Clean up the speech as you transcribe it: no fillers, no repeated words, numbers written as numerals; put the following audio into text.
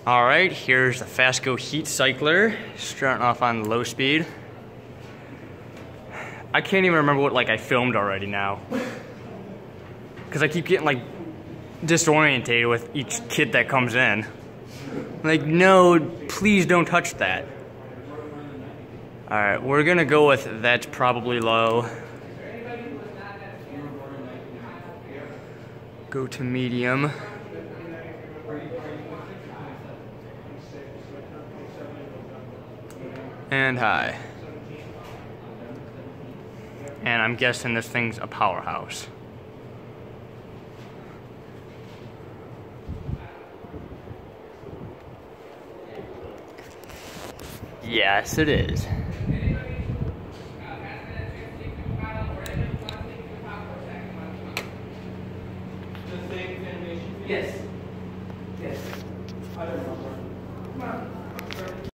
All right, here's the Fasco Heat Cycler, starting off on low speed. I can't even remember what I filmed already now, because I keep getting disorientated with each kid that comes in. No, please don't touch that. All right, we're gonna go with that's probably low. Go to medium. And high. And I'm guessing this thing's a powerhouse. Yes, it is. Yes. Yes. I don't know. Come on.